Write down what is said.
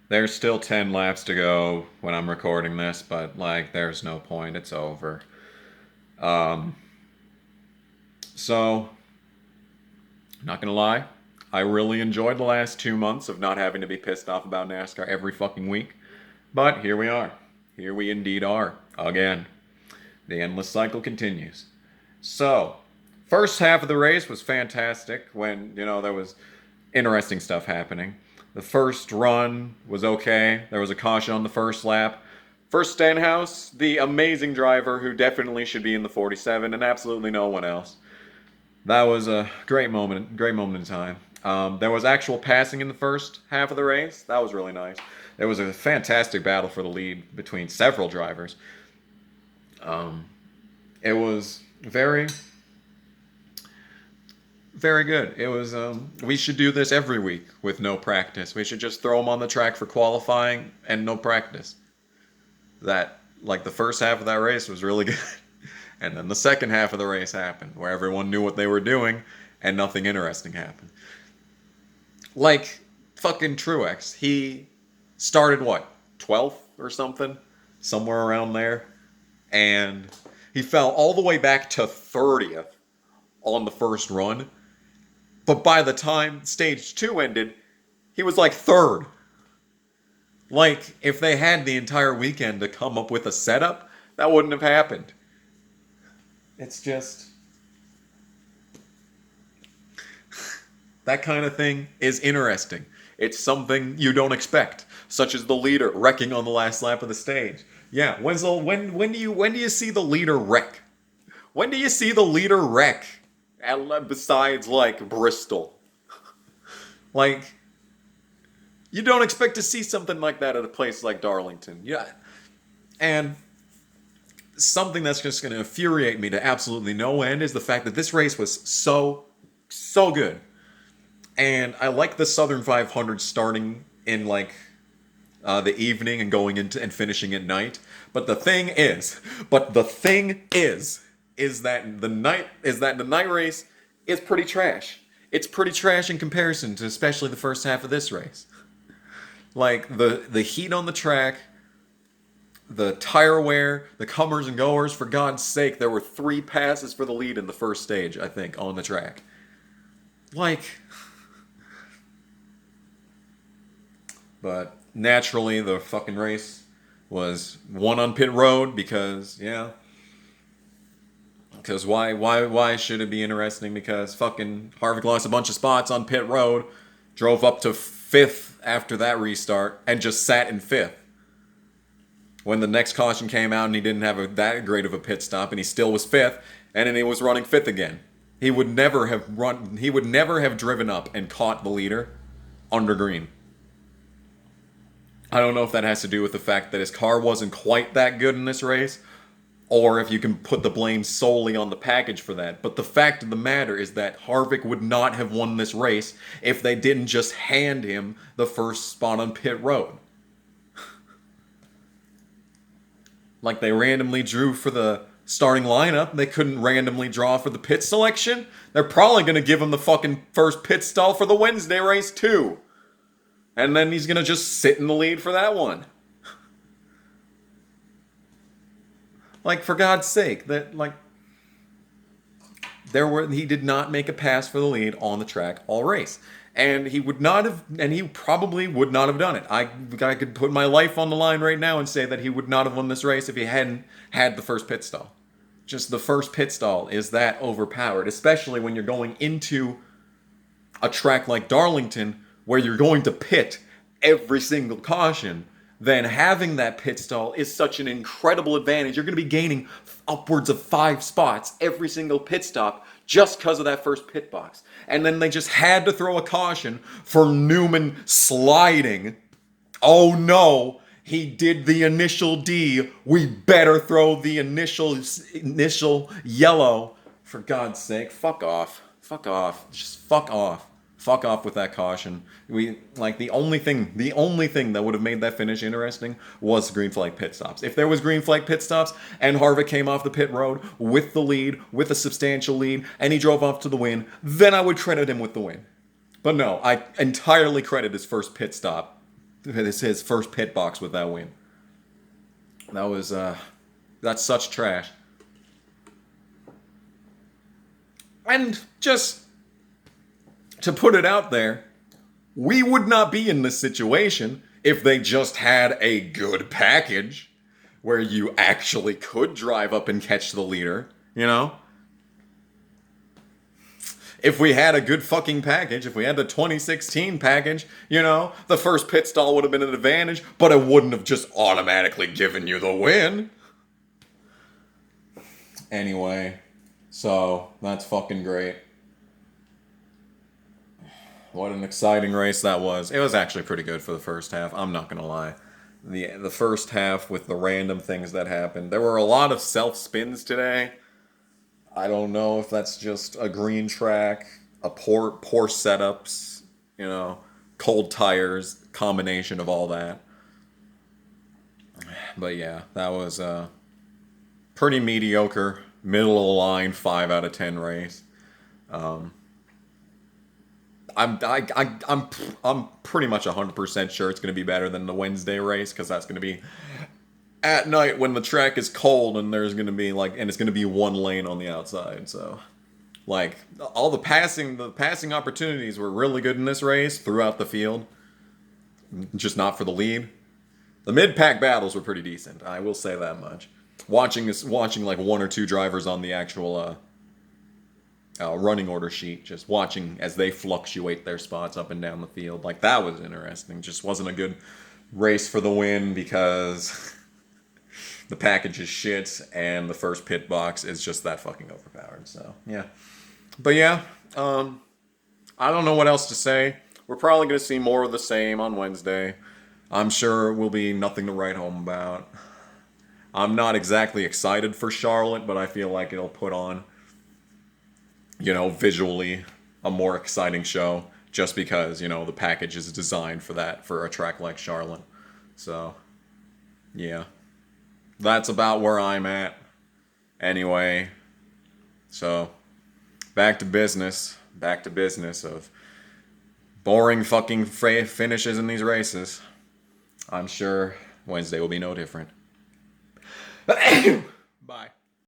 There's still 10 laps to go when I'm recording this, but like, there's no point. It's over. Um, so, not gonna lie, I really enjoyed the last 2 months of not having to be pissed off about NASCAR every fucking week. But here we are. Here we indeed are. Again. The endless cycle continues. So, first half of the race was fantastic when, there was interesting stuff happening. The first run was okay. There was a caution on the first lap. First Stenhouse, the amazing driver who definitely should be in the 47 and absolutely no one else. That was a great moment in time. There was actual passing in the first half of the race. That was really nice. There was a fantastic battle for the lead between several drivers. It was very, very good. It was. We should do this every week with no practice. We should just throw them on the track for qualifying and no practice. That, like, the first half of that race was really good. And then the second half of the race happened, where everyone knew what they were doing and nothing interesting happened. Like, fucking Truex. He started, what, 12th or something? Somewhere around there. And he fell all the way back to 30th on the first run. But by the time stage 2 ended, he was like third. Like, if they had the entire weekend to come up with a setup, that wouldn't have happened. It's just... that kind of thing is interesting. It's something you don't expect, such as the leader wrecking on the last lap of the stage. Yeah, when do you see the leader wreck? When do you see the leader wreck? Besides, like, Bristol. Like, you don't expect to see something like that at a place like Darlington. Yeah. And something that's just going to infuriate me to absolutely no end is the fact that this race was so good. And I like the Southern 500 starting in, like, the evening and going into and finishing at night. But the thing is that the night race is pretty trash. It's pretty trash in comparison to especially the first half of this race. Like, the heat on the track, the tire wear, the comers and goers. For God's sake, there were 3 passes for the lead in the first stage, I think, on the track. Like, but naturally, the fucking race was won on pit road because, yeah. Because why should it be interesting? Because fucking Harvick lost a bunch of spots on pit road, drove up to 5th after that restart, and just sat in 5th. When the next caution came out and he didn't have that great of a pit stop, and he still was 5th, and then he was running 5th again. He would never have driven up and caught the leader under green. I don't know if that has to do with the fact that his car wasn't quite that good in this race, or if you can put the blame solely on the package for that. But the fact of the matter is that Harvick would not have won this race if they didn't just hand him the first spot on pit road. Like, they randomly drew for the starting lineup. They couldn't randomly draw for the pit selection. They're probably going to give him the fucking first pit stall for the Wednesday race too. And then he's going to just sit in the lead for that one. Like, for God's sake, he did not make a pass for the lead on the track all race. And he probably would not have done it. I could put my life on the line right now and say that he would not have won this race if he hadn't had the first pit stall. Just the first pit stall is that overpowered, especially when you're going into a track like Darlington, where you're going to pit every single caution. Then having that pit stall is such an incredible advantage. You're going to be gaining upwards of 5 spots every single pit stop just because of that first pit box. And then they just had to throw a caution for Newman sliding. Oh no, he did the initial D. We better throw the initial yellow. For God's sake, fuck off. Fuck off. Just fuck off. Fuck off with that caution. The only thing that would have made that finish interesting was green flag pit stops. If there was green flag pit stops and Harvick came off the pit road with the lead, with a substantial lead, and he drove off to the win, then I would credit him with the win. But no, I entirely credit his first pit stop his first pit box with that win. That's such trash. And just to put it out there, we would not be in this situation if they just had a good package where you actually could drive up and catch the leader, you know? If we had a good fucking package, if we had the 2016 package, you know, the first pit stall would have been an advantage, but it wouldn't have just automatically given you the win. Anyway, so that's fucking great. What an exciting race that was. It was actually pretty good for the first half, I'm not gonna lie. The first half with the random things that happened. There were a lot of self-spins today. I don't know if that's just a green track, a poor setups, you know, cold tires, combination of all that. But yeah, that was a pretty mediocre, middle of the line, 5 out of 10 race. I'm pretty much 100% sure it's going to be better than the Wednesday race, because that's going to be at night when the track is cold, and there's going to be and it's going to be one lane on the outside. So all the passing opportunities were really good in this race throughout the field, just not for the lead. The mid-pack battles were pretty decent, I will say that much. Watching like one or two drivers on the actual running order sheet, just watching as they fluctuate their spots up and down the field, that was interesting. Just wasn't a good race for the win because the package is shit and the first pit box is just that fucking overpowered. So yeah, but yeah, I don't know what else to say. We're probably gonna see more of the same on Wednesday. I'm sure it will be nothing to write home about. I'm not exactly excited for Charlotte, but I feel like it'll put on, you know, visually a more exciting show, just because, you know, the package is designed for that, for a track like Charlotte. So, yeah. That's about where I'm at. Anyway, so, back to business of boring fucking finishes in these races. I'm sure Wednesday will be no different.